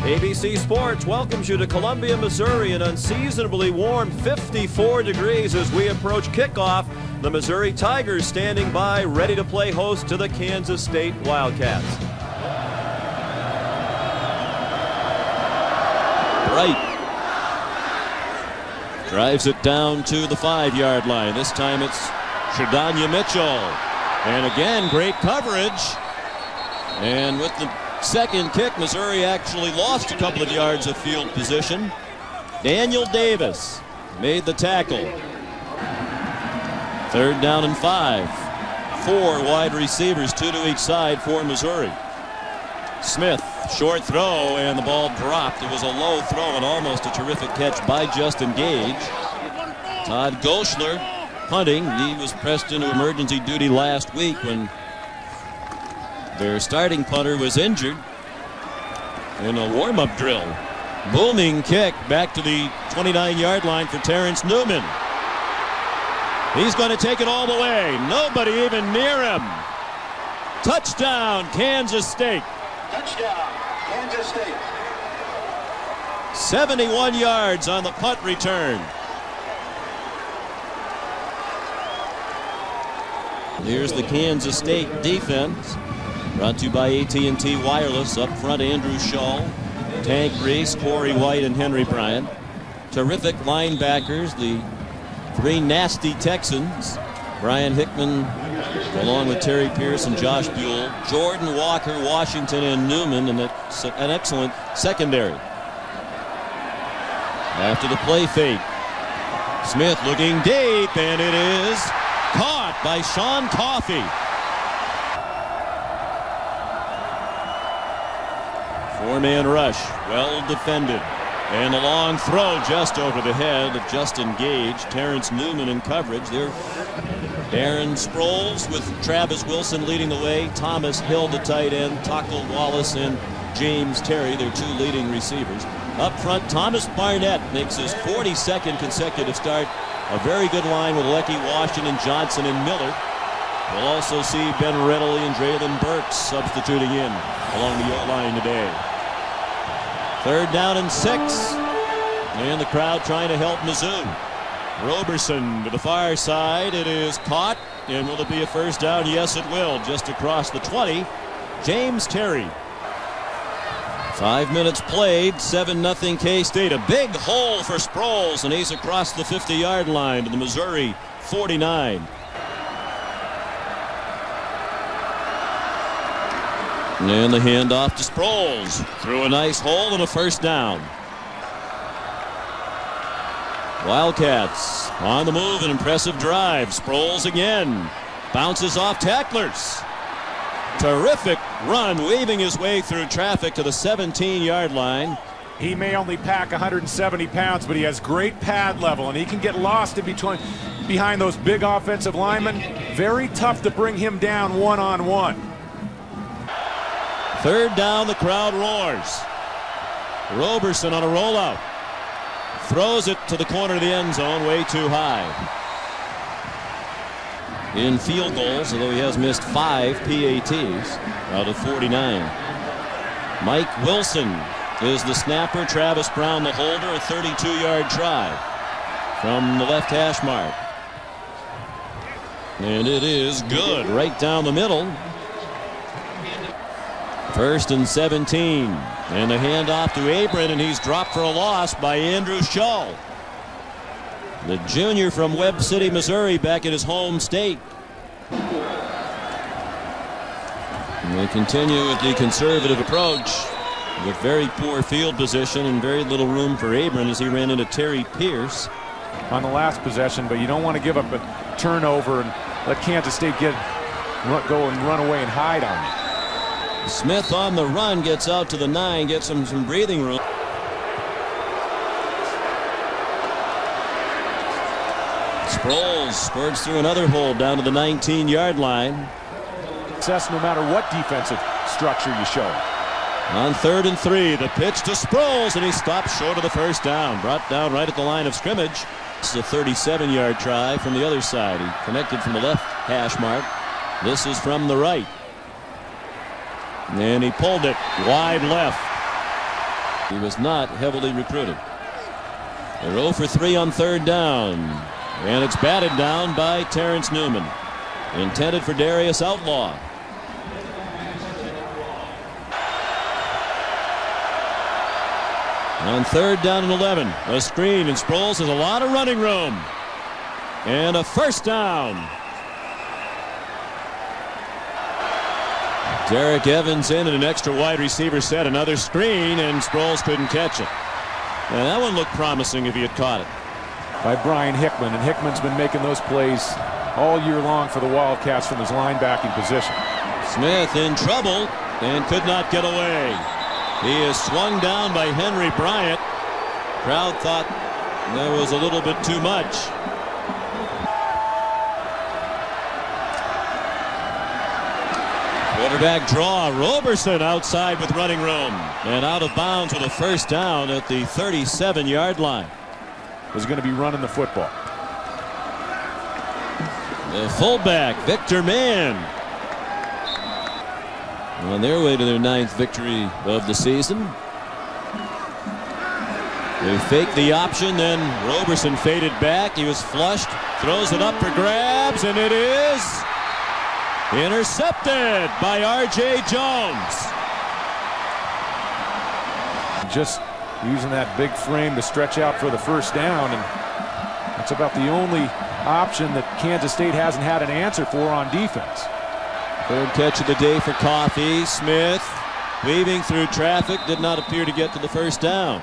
ABC Sports welcomes you to Columbia, Missouri, an unseasonably warm 54 degrees as we approach kickoff. The Missouri Tigers standing by, ready to play host to the Kansas State Wildcats. Bright drives it down to the 5-yard line. This time it's Shadanya Mitchell. And again, great coverage. And with the second kick, Missouri actually lost a couple of yards of field position. Daniel Davis made the tackle. 3rd down and 5. 4 wide receivers, 2 to each side for Missouri. Smith, short throw, and the ball dropped. It was a low throw and almost a terrific catch by Justin Gage. Todd Goschler punting. He was pressed into emergency duty last week when their starting punter was injured in a warm-up drill. Booming kick back to the 29-yard line for Terrence Newman. He's going to take it all the way. Nobody even near him. Touchdown, Kansas State. Touchdown, Kansas State. 71 yards on the punt return. Here's the Kansas State defense. Brought to you by AT&T Wireless. Up front, Andrew Shaw, Tank Reese, Corey White, and Henry Bryant. Terrific linebackers, the 3 nasty Texans. Brian Hickman, along with Terry Pierce and Josh Buell. Jordan Walker, Washington, and Newman, and that's an excellent secondary. After the play fake, Smith looking deep, and it is caught by Sean Coffey. 4-man rush, well defended. And a long throw just over the head of Justin Gage. Terrence Newman in coverage. There, Darren Sproles with Travis Wilson leading the way. Thomas Hill, the tight end. Taco Wallace and James Terry, their 2 leading receivers. Up front, Thomas Barnett makes his 42nd consecutive start. A very good line with Lecky, Washington, Johnson, and Miller. We'll also see Ben Ridley and Draylon Burks substituting in along the O-line today. 3rd down and 6. And the crowd trying to help Mizzou. Roberson to the far side. It is caught. And will it be a first down? Yes, it will. Just across the 20. James Terry. 5 minutes played. 7-0 K-State. A big hole for Sproles. And he's across the 50-yard line to the Missouri 49. And the handoff to Sproles. Through a nice hole and a first down. Wildcats on the move, an impressive drive. Sproles again. Bounces off tacklers. Terrific run, weaving his way through traffic to the 17-yard line. He may only pack 170 pounds, but he has great pad level, and he can get lost in between behind those big offensive linemen. Very tough to bring him down one-on-one. 3rd down, the crowd roars. Roberson on a rollout. Throws it to the corner of the end zone, way too high. In field goals, although he has missed 5 PATs out of 49. Mike Wilson is the snapper. Travis Brown the holder. A 32-yard try from the left hash mark. And it is good right down the middle. 1st and 17. And the handoff to Abram, and he's dropped for a loss by Andrew Shaw. The junior from Webb City, Missouri, back at his home state. And they continue with the conservative approach with very poor field position and very little room for Abram as he ran into Terry Pierce On the last possession, but you don't want to give up a turnover and let Kansas State go and run away and hide on you. Smith on the run, gets out to the 9, gets him some breathing room. Sproles spurts through another hole down to the 19-yard line. Success no matter what defensive structure you show. On 3rd and 3, the pitch to Sproles, and he stops short of the first down. Brought down right at the line of scrimmage. This is a 37-yard try from the other side. He connected from the left hash mark. This is from the right. And he pulled it wide left. He was not heavily recruited. They're 0 for 3 on third down. And it's batted down by Terrence Newman. Intended for Darius Outlaw. On third down and 11. A screen, and Sproles has a lot of running room. And a first down. Derek Evans in and an extra wide receiver set. Another screen, and Sproles couldn't catch it. And that one looked promising if he had caught it. By Brian Hickman, and Hickman's been making those plays all year long for the Wildcats from his linebacking position. Smith in trouble and could not get away. He is swung down by Henry Bryant. Crowd thought that was a little bit too much. Quarterback draw. Roberson outside with running room and out of bounds with a first down at the 37-yard line. Was going to be running the football. The fullback, Victor Mann, on their way to their 9th victory of the season. They faked the option, then Roberson faded back. He was flushed, throws it up for grabs, and it is intercepted by R.J. Jones. Just using that big frame to stretch out for the first down, and that's about the only option that Kansas State hasn't had an answer for on defense. Third catch of the day for Coffey. Smith weaving through traffic, did not appear to get to the first down.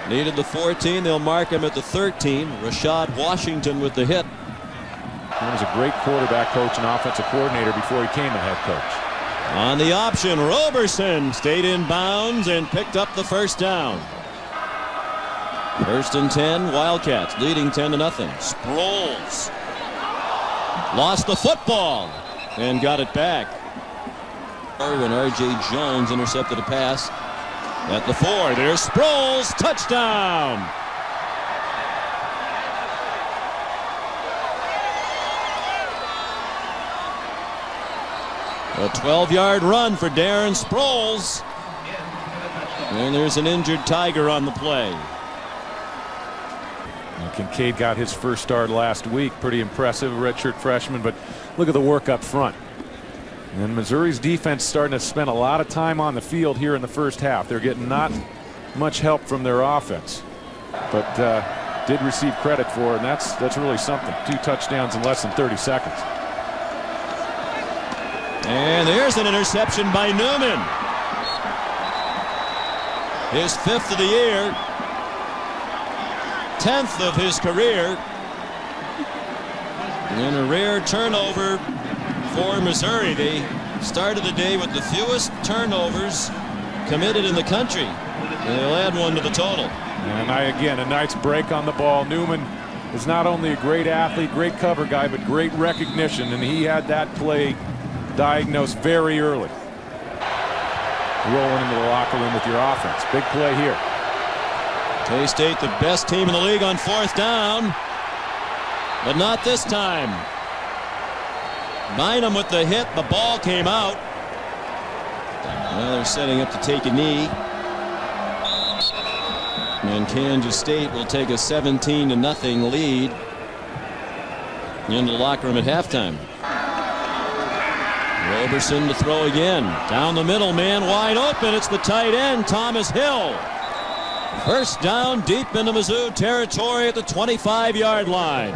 Needed the 14. They'll mark him at the 13. Rashad Washington with the hit. He was a great quarterback coach and offensive coordinator before he became a head coach. On the option, Roberson stayed in bounds and picked up the first down. First and 10, Wildcats leading 10-0. Sproles lost the football and got it back. When R.J. Jones intercepted a pass at the 4. There's Sproles, touchdown. A 12-yard run for Darren Sproles. And there's an injured Tiger on the play. Kincaid got his first start last week. Pretty impressive, redshirt freshman, but look at the work up front. And Missouri's defense starting to spend a lot of time on the field here in the first half. They're getting not much help from their offense, but did receive credit for it, and that's really something. 2 touchdowns in less than 30 seconds. And there's an interception by Newman. His 5th of the year. 10th of his career. And a rare turnover for Missouri. They started the day with the fewest turnovers committed in the country. And they'll add one to the total. And again, a nice break on the ball. Newman is not only a great athlete, great cover guy, but great recognition. And he had that play diagnosed very early. Rolling into the locker room with your offense. Big play here. K-State, the best team in the league on 4th down, but not this time. Bynum with the hit. The ball came out. Well, they're setting up to take a knee. And Kansas State will take a 17-0 lead into the locker room at halftime. Roberson to throw again. Down the middle, man wide open. It's the tight end, Thomas Hill. First down deep into Mizzou territory at the 25-yard line.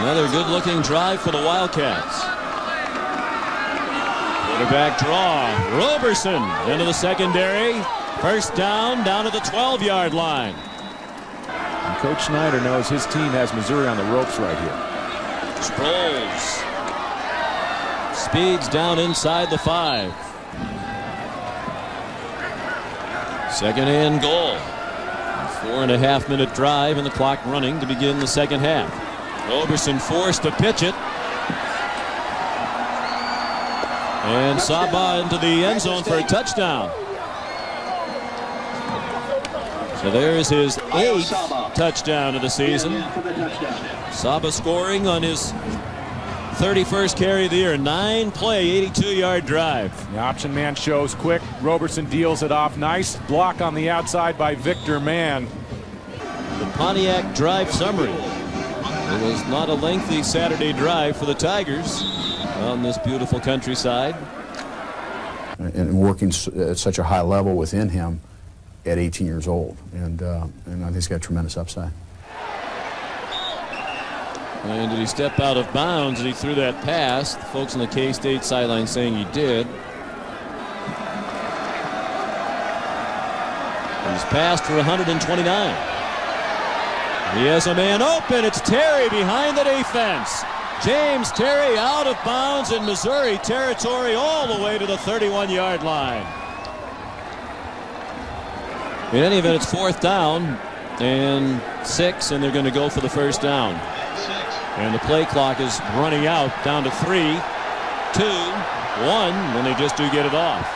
Another good-looking drive for the Wildcats. Quarterback draw. Roberson into the secondary. First down at the 12-yard line. And Coach Snyder knows his team has Missouri on the ropes right here. Sproles speeds down inside the 5. Second and goal. 4.5-minute drive and the clock running to begin the second half. Roberson forced to pitch it. And Saba into the end zone for a touchdown. So there's his 8th touchdown of the season. Saba scoring on his 31st carry of the year, 9-play, 82-yard drive. The option man shows quick. Roberson deals it off. Nice block on the outside by Victor Mann. The Pontiac drive summary. It was not a lengthy Saturday drive for the Tigers on this beautiful countryside. And working at such a high level within him at 18 years old. And I think he's got tremendous upside. And did he step out of bounds as he threw that pass? The folks on the K-State sideline saying he did. He's passed for 129. He has a man open. It's Terry behind the defense. James Terry out of bounds in Missouri territory all the way to the 31-yard line. In any event, it's 4th down and 6, and they're going to go for the first down. And the play clock is running out down to 3, 2, 1, when they just do get it off.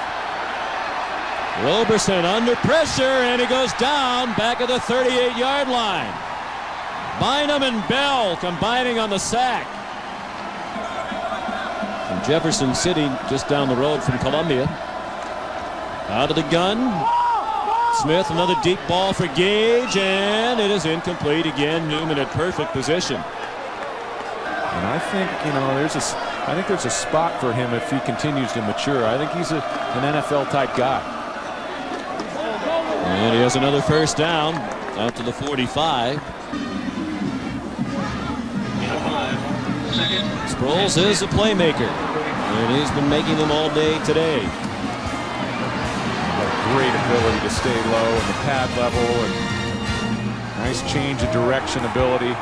Roberson under pressure, and he goes down back at the 38-yard line. Bynum and Bell combining on the sack. From Jefferson City, just down the road from Columbia. Out of the gun. Smith, another deep ball for Gage, and it is incomplete again. Newman at perfect position. And I think, I think there's a spot for him if he continues to mature. I think he's an NFL type guy. And he has another first down out to the 45. Sproles is a playmaker, and he's been making them all day today. Great ability to stay low in the pad level, and nice change of direction ability.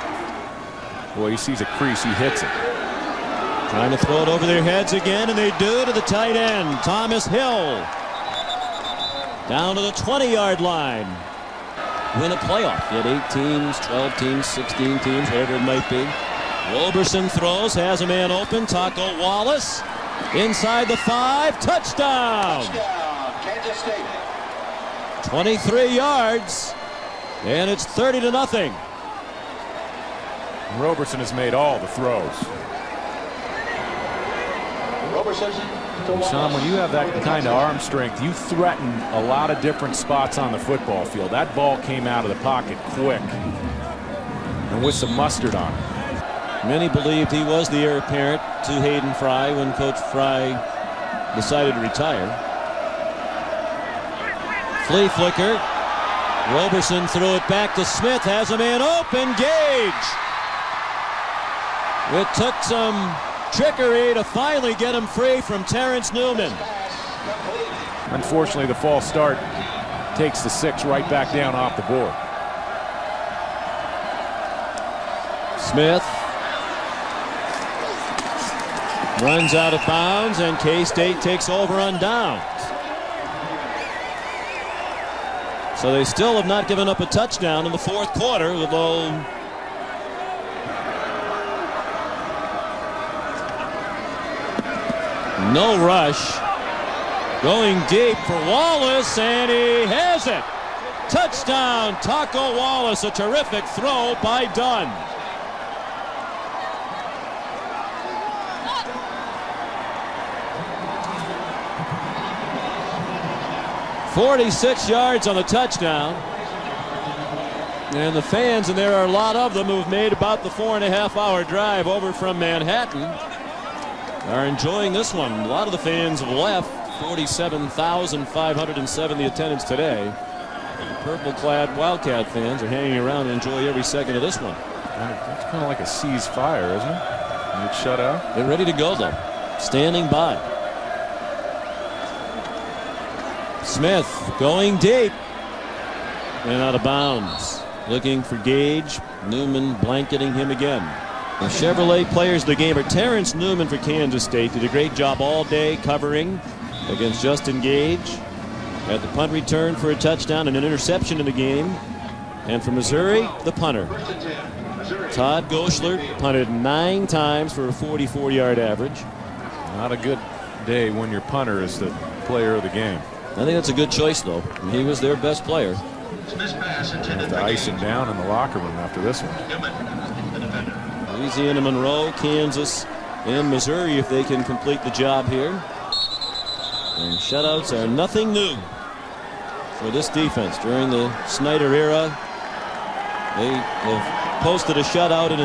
Boy, he sees a crease, he hits it. Trying to throw it over their heads again, and they do to the tight end, Thomas Hill. Down to the 20-yard line. Win a playoff. You had 8 teams, 12 teams, 16 teams, whatever it might be. Roberson throws, has a man open. Taco Wallace inside the 5. Touchdown! Touchdown, Kansas State. 23 yards, and it's 30-0. Roberson has made all the throws. Roberson. Sean, when you have that kind of arm strength, you threaten a lot of different spots on the football field. That ball came out of the pocket quick and with some mustard on it. Many believed he was the heir apparent to Hayden Fry when Coach Fry decided to retire. Flea flicker. Roberson threw it back to Smith. Has a man open. Gage. It took some trickery to finally get him free from Terrence Newman. Unfortunately, the false start takes the 6 right back down off the board. Smith runs out of bounds, and K-State takes over on downs. So they still have not given up a touchdown in the 4th quarter, although no rush. Going deep for Wallace, and he has it. Touchdown, Taco Wallace. A terrific throw by Dunn. "46 yards on the touchdown." And the fans, and there are a lot of them who've made about the 4.5-hour drive over from Manhattan, are enjoying this one. A lot of the fans have left. 47,507 the attendance today. Purple-clad Wildcat fans are hanging around and enjoy every second of this one. It's kind of like a ceasefire, isn't it? And it's shut out. They're ready to go, though. Standing by. Smith going deep and out of bounds. Looking for Gage. Newman blanketing him again. The Chevrolet players of the game are Terrence Newman for Kansas State. Did a great job all day covering against Justin Gage. Had the punt return for a touchdown and an interception in the game. And for Missouri, the punter. Todd Goschler punted 9 times for a 44-yard average. Not a good day when your punter is the player of the game. I think that's a good choice, though. He was their best player. Have to ice him down in the locker room after this one. Louisiana Monroe, Kansas in Missouri if they can complete the job here. And shutouts are nothing new for this defense. During the Snyder era, they have posted a shutout in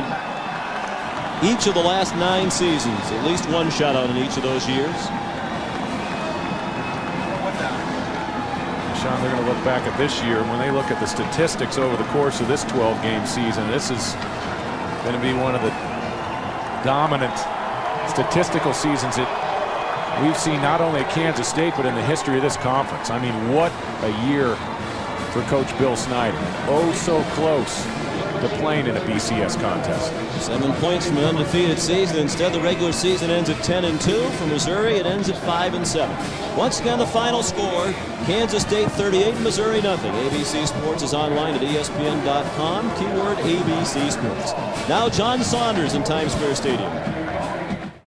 each of the last 9 seasons. At least one shutout in each of those years. Sean, they're going to look back at this year, and when they look at the statistics over the course of this 12-game season, this is going to be one of the dominant statistical seasons that we've seen not only at Kansas State but in the history of this conference. I mean, what a year for Coach Bill Snyder. Oh, so close to playing in a BCS contest. 7 points from an undefeated season. Instead, the regular season ends at 10-2. For Missouri, it ends at 5-7. Once again, the final score: Kansas State 38, Missouri nothing. ABC Sports is online at ESPN.com. Keyword ABC Sports. Now John Saunders in Times Square Stadium.